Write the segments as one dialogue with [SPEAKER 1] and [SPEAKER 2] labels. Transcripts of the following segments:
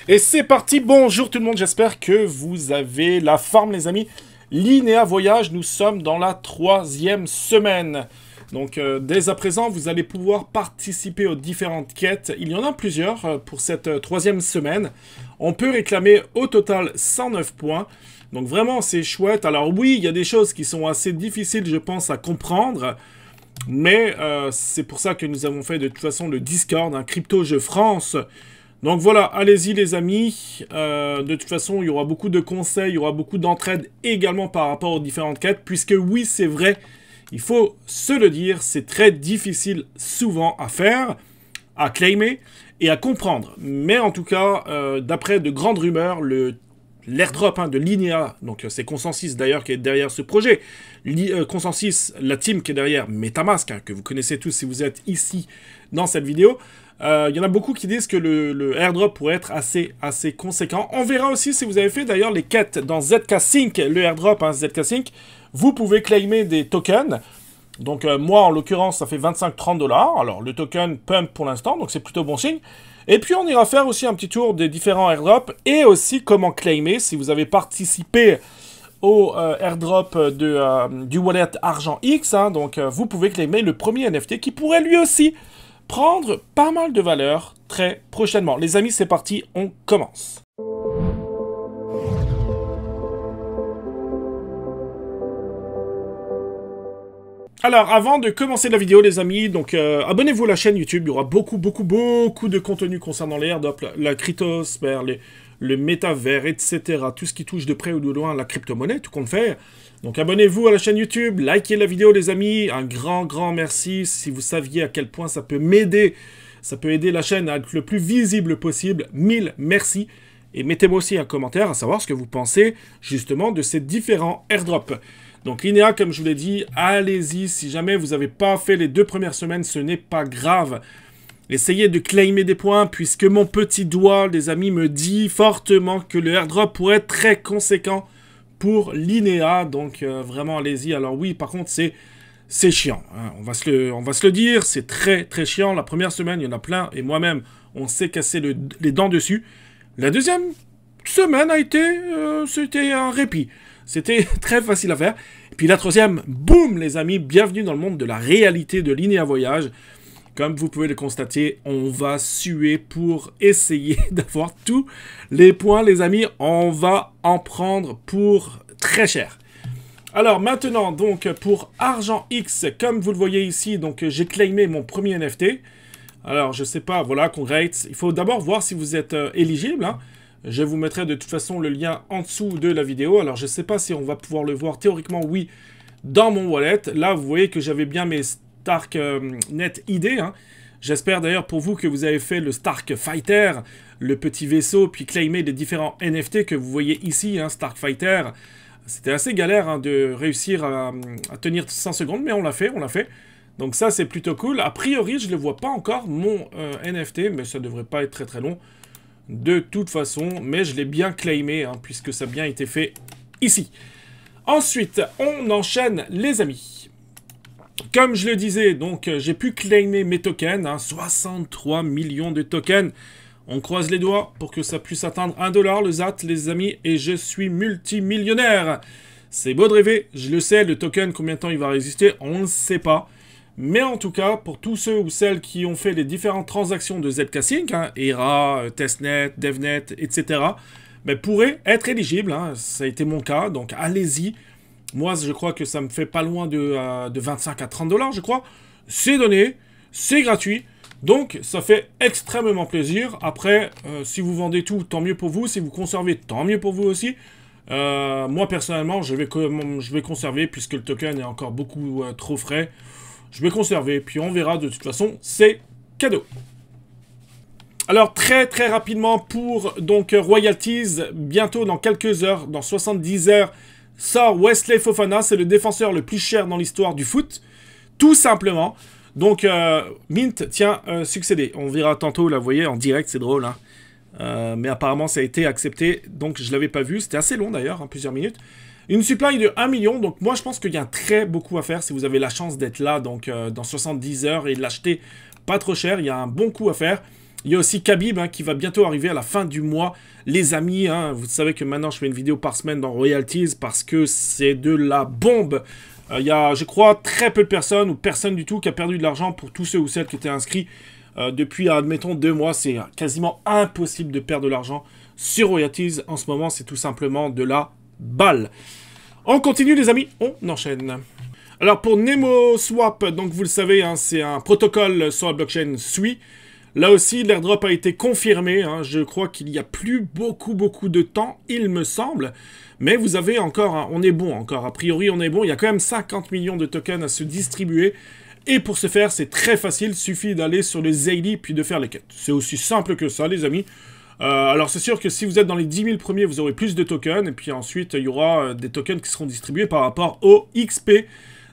[SPEAKER 1] Et c'est parti, bonjour tout le monde, j'espère que vous avez la forme les amis. Linéa Voyage, nous sommes dans la 3e semaine. Donc dès à présent, vous allez pouvoir participer aux différentes quêtes. Il y en a plusieurs pour cette 3e semaine. On peut réclamer au total 109 points. Donc vraiment, c'est chouette. Alors oui, il y a des choses qui sont assez difficiles, je pense, à comprendre. Mais c'est pour ça que nous avons fait de toute façon le Discord, un Crypto Jeux France. Donc voilà, allez-y les amis, de toute façon il y aura beaucoup de conseils, il y aura beaucoup d'entraide également par rapport aux différentes quêtes, puisque oui c'est vrai, il faut se le dire, c'est très difficile souvent à faire, à claimer et à comprendre. Mais en tout cas, d'après de grandes rumeurs, l'airdrop de Linéa, donc c'est Consensus d'ailleurs qui est derrière ce projet, Consensus, la team qui est derrière Metamask, que vous connaissez tous si vous êtes ici dans cette vidéo. Il y en a beaucoup qui disent que le airdrop pourrait être assez conséquent. On verra aussi si vous avez fait d'ailleurs les quêtes dans ZK Sync, le airdrop ZK Sync. Vous pouvez claimer des tokens. Donc moi en l'occurrence ça fait 25-30 $. Alors le token pump pour l'instant, donc c'est plutôt bon signe. Et puis on ira faire aussi un petit tour des différents airdrops et aussi comment claimer si vous avez participé au airdrop du wallet Argent X. Donc vous pouvez claimer le premier NFT qui pourrait lui aussi prendre pas mal de valeur très prochainement. Les amis, c'est parti, on commence. Alors, avant de commencer la vidéo, les amis, donc abonnez-vous à la chaîne YouTube. Il y aura beaucoup de contenu concernant les airdrops, la cryptosphère, le métavers, etc. Tout ce qui touche de près ou de loin la crypto-monnaie, tout compte fait. Donc abonnez-vous à la chaîne YouTube, likez la vidéo les amis, un grand merci si vous saviez à quel point ça peut m'aider, ça peut aider la chaîne à être le plus visible possible, 1000 merci. Et mettez-moi aussi un commentaire à savoir ce que vous pensez justement de ces différents airdrops. Donc Linéa, comme je vous l'ai dit, allez-y, si jamais vous n'avez pas fait les 2 premières semaines, ce n'est pas grave. Essayez de claimer des points, puisque mon petit doigt, les amis, me dit fortement que le airdrop pourrait être très conséquent pour Linéa, donc vraiment allez-y. Alors oui, par contre, c'est chiant, hein. On va se le dire, c'est très chiant. La première semaine, il y en a plein, et moi-même, on s'est cassé les dents dessus. La deuxième semaine a été, c'était un répit. C'était très facile à faire. Et puis la troisième, boum les amis, bienvenue dans le monde de la réalité de Linéa Voyage. Comme vous pouvez le constater, on va suer pour essayer d'avoir tous les points, les amis. On va en prendre pour très cher. Alors maintenant, donc pour Argent X, comme vous le voyez ici, donc j'ai claimé mon premier NFT. Alors je sais pas, voilà, congrats. Il faut d'abord voir si vous êtes éligible. Hein. Je vous mettrai de toute façon le lien en dessous de la vidéo. Alors je sais pas si on va pouvoir le voir théoriquement, oui, dans mon wallet. Là, vous voyez que j'avais bien mes Stark Net ID. Hein. J'espère d'ailleurs pour vous que vous avez fait le Stark Fighter, le petit vaisseau, puis claimer les différents NFT que vous voyez ici, hein, Stark Fighter. C'était assez galère hein, de réussir à tenir 100 secondes, mais on l'a fait, Donc ça, c'est plutôt cool. A priori, je ne le vois pas encore, mon NFT, mais ça ne devrait pas être très long de toute façon. Mais je l'ai bien claimé, hein, puisque ça a bien été fait ici. Ensuite, on enchaîne, les amis. Comme je le disais, donc j'ai pu claimer mes tokens, hein, 63 millions de tokens. On croise les doigts pour que ça puisse atteindre 1 $, le ZAT, les amis, et je suis multimillionnaire. C'est beau de rêver, je le sais, le token, combien de temps il va résister, on ne sait pas. Mais en tout cas, pour tous ceux ou celles qui ont fait les différentes transactions de ZK Sync, hein, ERA, Testnet, DevNet, etc., ben, pourraient être éligibles, hein, ça a été mon cas, donc allez-y. Moi, je crois que ça me fait pas loin de 25 à 30 $, je crois. C'est donné, c'est gratuit. Donc, ça fait extrêmement plaisir. Après, si vous vendez tout, tant mieux pour vous. Si vous conservez, tant mieux pour vous aussi. Moi, personnellement, je vais conserver, puisque le token est encore beaucoup trop frais. Je vais conserver, puis on verra de toute façon, c'est cadeau. Alors, très rapidement, pour donc royalties, bientôt dans quelques heures, dans 70 heures, sort Wesley Fofana, c'est le défenseur le plus cher dans l'histoire du foot, tout simplement. Donc, Mint tient succédé. On verra tantôt, là, vous voyez, en direct, c'est drôle. Hein. Mais apparemment, ça a été accepté, donc je ne l'avais pas vu. C'était assez long, d'ailleurs, hein, plusieurs minutes. Une supply de 1 million, donc moi, je pense qu'il y a très beaucoup à faire si vous avez la chance d'être là, donc dans 70 heures et de l'acheter pas trop cher. Il y a un bon coup à faire. Il y a aussi Khabib qui va bientôt arriver à la fin du mois. Les amis, vous savez que maintenant je fais une vidéo par semaine dans Royalties parce que c'est de la bombe. Il y a, je crois, très peu de personnes ou personne du tout qui a perdu de l'argent pour tous ceux ou celles qui étaient inscrits depuis, admettons, 2 mois. C'est quasiment impossible de perdre de l'argent sur Royalties. En ce moment, c'est tout simplement de la balle. On continue les amis, on enchaîne. Alors pour NemoSwap, donc vous le savez, c'est un protocole sur la blockchain Sui. Là aussi, l'airdrop a été confirmé. Je crois qu'il n'y a plus beaucoup de temps, il me semble. Mais vous avez encore, on est bon encore. A priori, on est bon. Il y a quand même 50 millions de tokens à se distribuer. Et pour ce faire, c'est très facile. Suffit d'aller sur le Zayli puis de faire les quêtes. C'est aussi simple que ça, les amis. Alors, c'est sûr que si vous êtes dans les 10 000 premiers, vous aurez plus de tokens. Et puis ensuite, il y aura des tokens qui seront distribués par rapport au XP.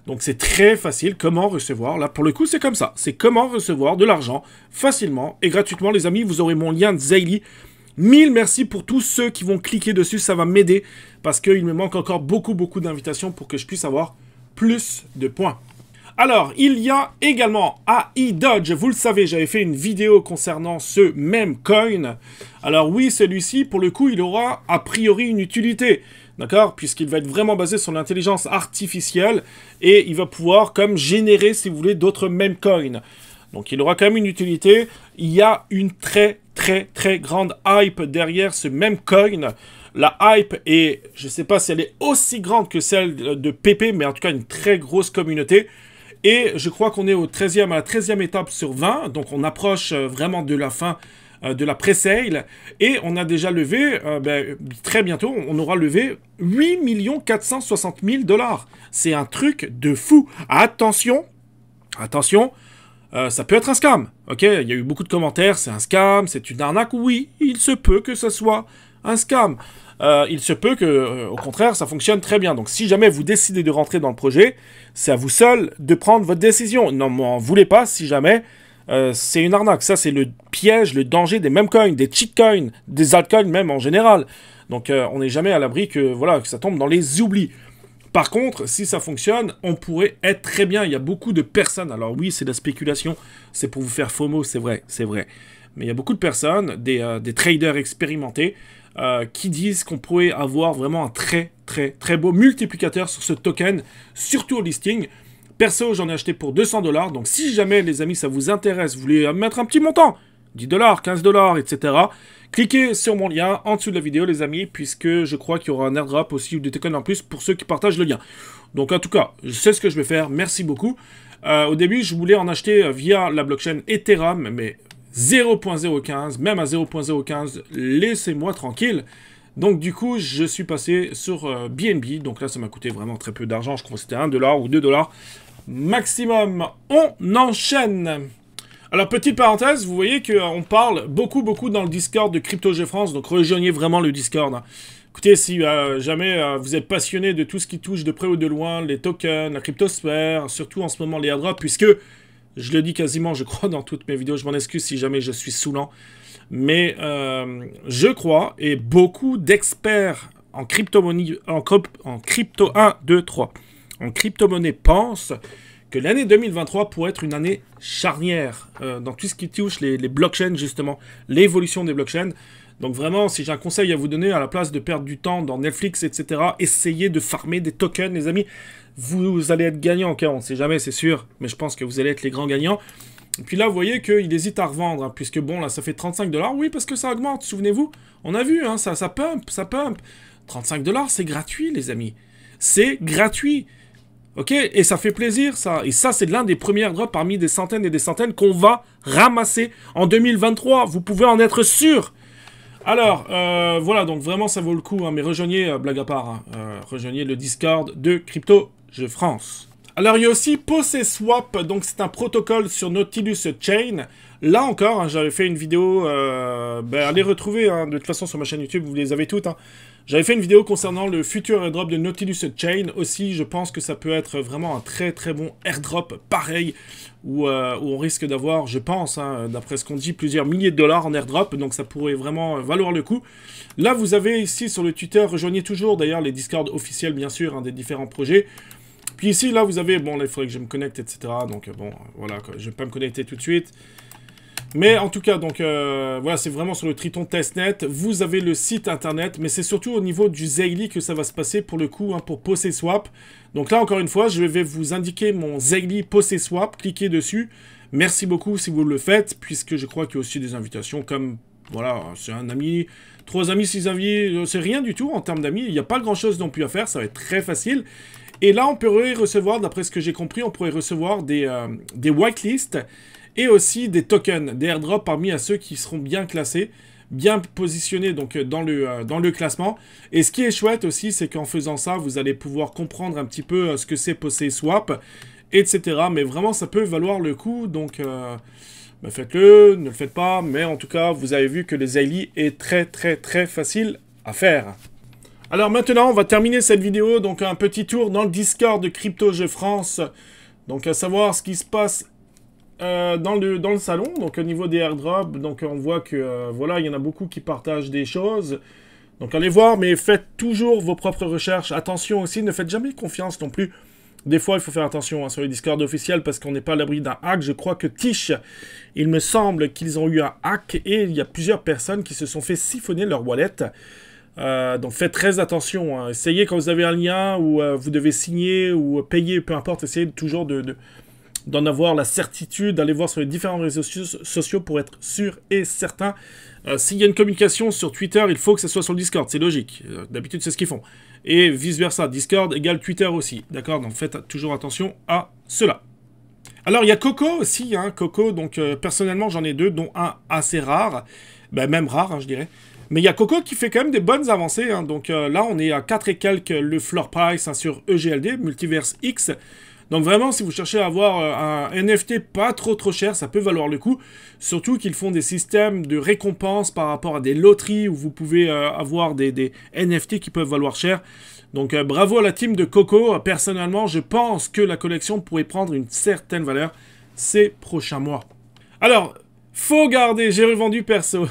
[SPEAKER 1] Donc c'est très facile, comment recevoir, là pour le coup c'est comme ça, c'est comment recevoir de l'argent facilement et gratuitement les amis, vous aurez mon lien de Zayli. 1000 merci pour tous ceux qui vont cliquer dessus, ça va m'aider parce qu'il me manque encore beaucoup d'invitations pour que je puisse avoir plus de points. Alors, il y a également AI Dodge, vous le savez, j'avais fait une vidéo concernant ce même coin. Alors oui, celui-ci, pour le coup, il aura a priori une utilité. D'accord? Puisqu'il va être vraiment basé sur l'intelligence artificielle et il va pouvoir comme générer, si vous voulez, d'autres meme coins. Donc il aura quand même une utilité. Il y a une très grande hype derrière ce même coin. La hype est, je ne sais pas si elle est aussi grande que celle de PP, mais en tout cas une très grosse communauté. Et je crois qu'on est à la 13e étape sur 20, donc on approche vraiment de la fin de la pré-sale, et on a déjà levé, très bientôt, on aura levé 8 460 000 $. C'est un truc de fou. Attention, ça peut être un scam, ok? Il y a eu beaucoup de commentaires, c'est un scam, c'est une arnaque. Oui, il se peut que ce soit un scam. Il se peut que, au contraire, ça fonctionne très bien. Donc, si jamais vous décidez de rentrer dans le projet, c'est à vous seul de prendre votre décision. Non, m'en voulez pas si jamais c'est une arnaque. Ça, c'est le piège, le danger des meme coins, des cheat coins, des altcoins même en général. Donc, on n'est jamais à l'abri que ça tombe dans les oublis. Par contre, si ça fonctionne, on pourrait être très bien. Il y a beaucoup de personnes. Alors oui, c'est de la spéculation. C'est pour vous faire FOMO, c'est vrai. Mais il y a beaucoup de personnes, des traders expérimentés, qui disent qu'on pourrait avoir vraiment un très beau multiplicateur sur ce token, surtout au listing. Perso, j'en ai acheté pour 200 $. Donc si jamais, les amis, ça vous intéresse, vous voulez mettre un petit montant, 10 $, 15 $, etc., cliquez sur mon lien en dessous de la vidéo, les amis, puisque je crois qu'il y aura un airdrop aussi ou des tokens en plus pour ceux qui partagent le lien. Donc en tout cas, je sais ce que je vais faire. Merci beaucoup. Au début, je voulais en acheter via la blockchain Ethereum, mais 0.015, même à 0.015, laissez-moi tranquille. Donc du coup, je suis passé sur BNB. Donc là, ça m'a coûté vraiment très peu d'argent. Je crois que c'était 1 $ ou 2 $ maximum. On enchaîne. Alors, petite parenthèse, vous voyez qu'on parle beaucoup dans le Discord de CryptoG France, donc rejoignez vraiment le Discord. Écoutez, si jamais vous êtes passionné de tout ce qui touche de près ou de loin, les tokens, la cryptosphère, surtout en ce moment les airdrops, puisque, je le dis quasiment, je crois, dans toutes mes vidéos, je m'en excuse si jamais je suis saoulant, mais je crois, et beaucoup d'experts en crypto-monnaie, en crypto-monnaie pensent que l'année 2023 pourrait être une année charnière dans tout ce qui touche les blockchains, justement, l'évolution des blockchains. Donc vraiment, si j'ai un conseil à vous donner, à la place de perdre du temps dans Netflix, etc., essayez de farmer des tokens, les amis. Vous allez être gagnants, ok, on ne sait jamais, c'est sûr, mais je pense que vous allez être les grands gagnants. Et puis là, vous voyez qu'il hésite à revendre, puisque bon, là, ça fait 35 $. Oui, parce que ça augmente, souvenez-vous. On a vu, ça pump. 35 $, c'est gratuit, les amis. C'est gratuit. Ok, et ça fait plaisir, ça. Et ça, c'est l'un des premiers airdrops parmi des centaines et des centaines qu'on va ramasser en 2023. Vous pouvez en être sûr. Alors, voilà, donc vraiment, ça vaut le coup. Mais rejoignez, blague à part, rejoignez le Discord de CryptoG France. Alors, il y a aussi PosseSwap. Donc, c'est un protocole sur Nautilus Chain. Là encore, j'avais fait une vidéo, allez retrouver, de toute façon sur ma chaîne YouTube, vous les avez toutes. J'avais fait une vidéo concernant le futur airdrop de Nautilus Chain. Aussi, je pense que ça peut être vraiment un très bon airdrop pareil, où on risque d'avoir, je pense, d'après ce qu'on dit, plusieurs milliers de dollars en airdrop, donc ça pourrait vraiment valoir le coup. Là, vous avez ici sur le Twitter, rejoignez toujours d'ailleurs les Discord officiels, bien sûr, des différents projets. Puis ici, là, vous avez, bon, là, il faudrait que je me connecte, etc. Donc, bon, voilà, quoi, je ne vais pas me connecter tout de suite. Mais en tout cas, donc voilà, c'est vraiment sur le Triton Testnet. Vous avez le site internet, mais c'est surtout au niveau du Zeyli que ça va se passer pour le coup, hein, pour PosséSwap. Donc là, encore une fois, je vais vous indiquer mon Zeyli PosséSwap. Cliquez dessus. Merci beaucoup si vous le faites, puisque je crois qu'il y a aussi des invitations comme, voilà, c'est un ami, 3 amis, 6 amis, c'est rien du tout en termes d'amis. Il n'y a pas grand-chose non plus à faire, ça va être très facile. Et là, on pourrait recevoir, d'après ce que j'ai compris, on pourrait recevoir des whitelists et aussi des tokens, des airdrops parmi à ceux qui seront bien classés, bien positionnés donc dans le classement. Et ce qui est chouette aussi, c'est qu'en faisant ça, vous allez pouvoir comprendre un petit peu ce que c'est PosséSwap, etc. Mais vraiment, ça peut valoir le coup, donc bah faites-le, ne le faites pas. Mais en tout cas, vous avez vu que le Zeyli est très très très facile à faire. Alors maintenant, on va terminer cette vidéo, donc un petit tour dans le Discord de CryptoJeux France. Donc à savoir ce qui se passe dans le salon, donc au niveau des airdrops. Donc on voit que voilà, il y en a beaucoup qui partagent des choses. Donc allez voir, mais faites toujours vos propres recherches. Attention aussi, ne faites jamais confiance non plus. Des fois, il faut faire attention hein, sur les Discord officiels parce qu'on n'est pas à l'abri d'un hack. Je crois que Tish, il me semble qu'ils ont eu un hack et il y a plusieurs personnes qui se sont fait siphonner leur wallet. Donc faites très attention. Hein. Essayez quand vous avez un lien où vous devez signer ou payer, peu importe, essayez toujours d'en avoir la certitude, d'aller voir sur les différents réseaux sociaux pour être sûr et certain. S'il y a une communication sur Twitter, il faut que ce soit sur le Discord, c'est logique. D'habitude, c'est ce qu'ils font. Et vice-versa, Discord égale Twitter aussi. D'accord? Donc faites toujours attention à cela. Alors, il y a Coco aussi. Hein. Coco, donc personnellement, j'en ai 2, dont un assez rare. Ben, même rare, hein, je dirais. Mais il y a Coco qui fait quand même des bonnes avancées. Hein. Donc là, on est à 4 et quelques le floor price hein, sur EGLD, Multiverse X. Donc vraiment, si vous cherchez à avoir un NFT pas trop cher, ça peut valoir le coup. Surtout qu'ils font des systèmes de récompenses par rapport à des loteries où vous pouvez avoir des NFT qui peuvent valoir cher. Donc bravo à la team de Coco. Personnellement, je pense que la collection pourrait prendre une certaine valeur ces prochains mois. Alors, faut garder, j'ai revendu perso.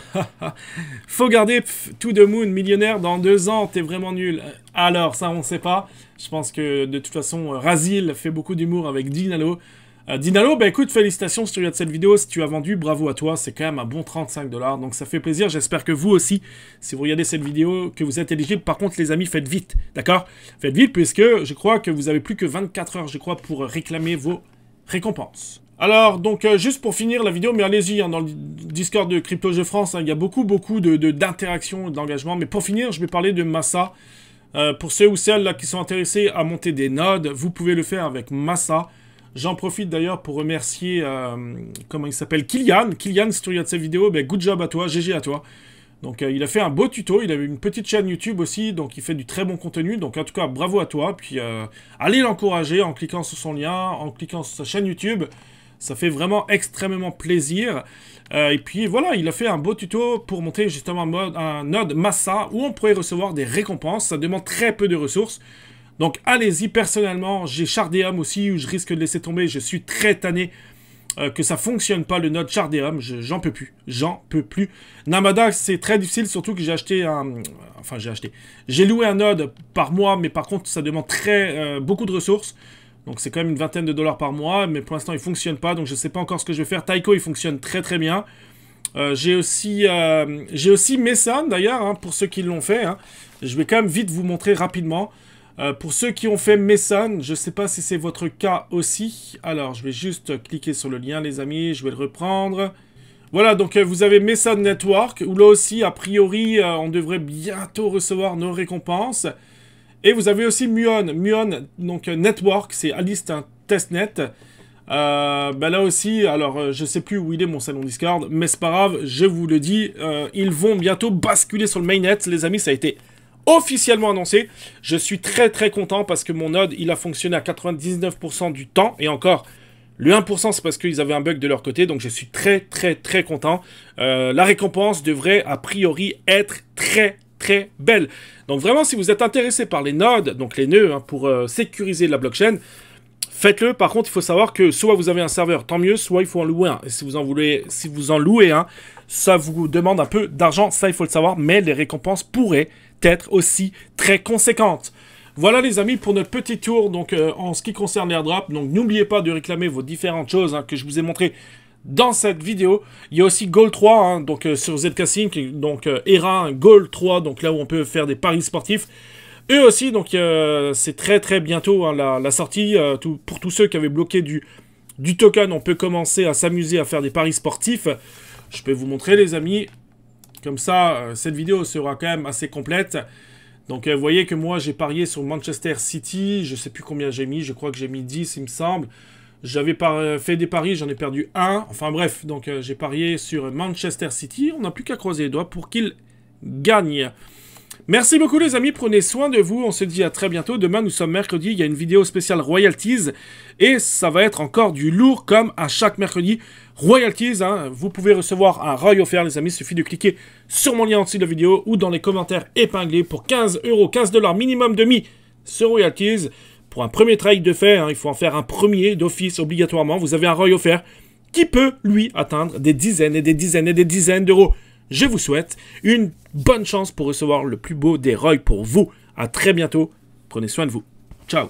[SPEAKER 1] Faut garder To The Moon millionnaire dans 2 ans, t'es vraiment nul. Alors, ça on sait pas. Je pense que de toute façon, Razil fait beaucoup d'humour avec Dinalo. Dinalo, bah écoute, félicitations si tu regardes cette vidéo, si tu as vendu, bravo à toi, c'est quand même un bon 35 $, donc ça fait plaisir, j'espère que vous aussi, si vous regardez cette vidéo, que vous êtes éligible. Par contre, les amis, faites vite, d'accord? Faites vite, puisque je crois que vous avez plus que 24 heures, je crois, pour réclamer vos récompenses. Alors, donc, juste pour finir la vidéo, mais allez-y, hein, dans le Discord de CryptoJeux France, hein, il y a beaucoup d'interactions, d'engagement, mais pour finir, je vais parler de Massa. Pour ceux ou celles là, qui sont intéressés à monter des nodes, vous pouvez le faire avec Massa. J'en profite d'ailleurs pour remercier, comment il s'appelle, Kylian. Kylian, si tu regardes cette vidéo, ben, good job à toi, GG à toi. Donc il a fait un beau tuto, il avait une petite chaîne YouTube aussi, donc il fait du très bon contenu. Donc en tout cas, bravo à toi. Puis allez l'encourager en cliquant sur son lien, en cliquant sur sa chaîne YouTube. Ça fait vraiment extrêmement plaisir. Et puis voilà, il a fait un beau tuto pour monter justement un node Massa où on pourrait recevoir des récompenses. Ça demande très peu de ressources. Donc allez-y, personnellement, j'ai Chardeum aussi où je risque de laisser tomber. Je suis très tanné que ça fonctionne pas le node Chardeum. J'en peux plus. J'en peux plus. Namada, c'est très difficile, surtout que j'ai acheté un... Enfin, j'ai loué un node par mois, mais par contre, ça demande beaucoup de ressources. Donc c'est quand même une vingtaine de $ par mois, mais pour l'instant il fonctionne pas, donc je sais pas encore ce que je vais faire. Taiko il fonctionne très bien. J'ai aussi Meson d'ailleurs, hein, pour ceux qui l'ont fait. Hein. Je vais quand même vite vous montrer rapidement. Pour ceux qui ont fait Meson, je sais pas si c'est votre cas aussi. Alors je vais juste cliquer sur le lien les amis, je vais le reprendre. Voilà, donc vous avez Meson Network, où là aussi a priori on devrait bientôt recevoir nos récompenses. Et vous avez aussi Muon, donc Network, c'est Alice Testnet. Ben là aussi, alors je sais plus où il est mon salon Discord, mais c'est pas grave, je vous le dis, ils vont bientôt basculer sur le mainnet, les amis, ça a été officiellement annoncé. Je suis très content parce que mon node, il a fonctionné à 99% du temps, et encore, le 1% c'est parce qu'ils avaient un bug de leur côté, donc je suis très content. La récompense devrait a priori être très belle. Donc vraiment, si vous êtes intéressé par les nodes, donc les nœuds, hein, pour sécuriser la blockchain, faites-le. Par contre, il faut savoir que soit vous avez un serveur, tant mieux, soit il faut en louer un. Et si vous en louez un, ça vous demande un peu d'argent, ça il faut le savoir, mais les récompenses pourraient être aussi très conséquentes. Voilà les amis pour notre petit tour donc en ce qui concerne l'airdrop. Donc n'oubliez pas de réclamer vos différentes choses hein, que je vous ai montrées dans cette vidéo. Il y a aussi Goal 3, hein, donc sur ZK Sync, donc ERA, Goal 3, donc là où on peut faire des paris sportifs. Eux aussi, donc c'est très bientôt hein, la sortie. Pour tous ceux qui avaient bloqué du token, on peut commencer à s'amuser à faire des paris sportifs. Je peux vous montrer les amis. Comme ça, cette vidéo sera quand même assez complète. Donc vous voyez que moi j'ai parié sur Manchester City. Je sais plus combien j'ai mis, je crois que j'ai mis 10 il me semble. J'avais fait des paris, j'en ai perdu 1. Enfin bref, donc j'ai parié sur Manchester City. On n'a plus qu'à croiser les doigts pour qu'il gagne. Merci beaucoup les amis, prenez soin de vous, on se dit à très bientôt. Demain nous sommes mercredi, il y a une vidéo spéciale Royalties et ça va être encore du lourd comme à chaque mercredi. Royalties, hein, vous pouvez recevoir un ROI offert les amis, il suffit de cliquer sur mon lien en dessous de la vidéo ou dans les commentaires épinglés pour 15 €, 15 $ minimum de mis sur Royalties. Pour un premier trade de fait, hein, il faut en faire un premier d'office obligatoirement, vous avez un ROI offert qui peut lui atteindre des dizaines et des dizaines et des dizaines d'euros. Je vous souhaite une bonne chance pour recevoir le plus beau des ROI pour vous. À très bientôt. Prenez soin de vous. Ciao.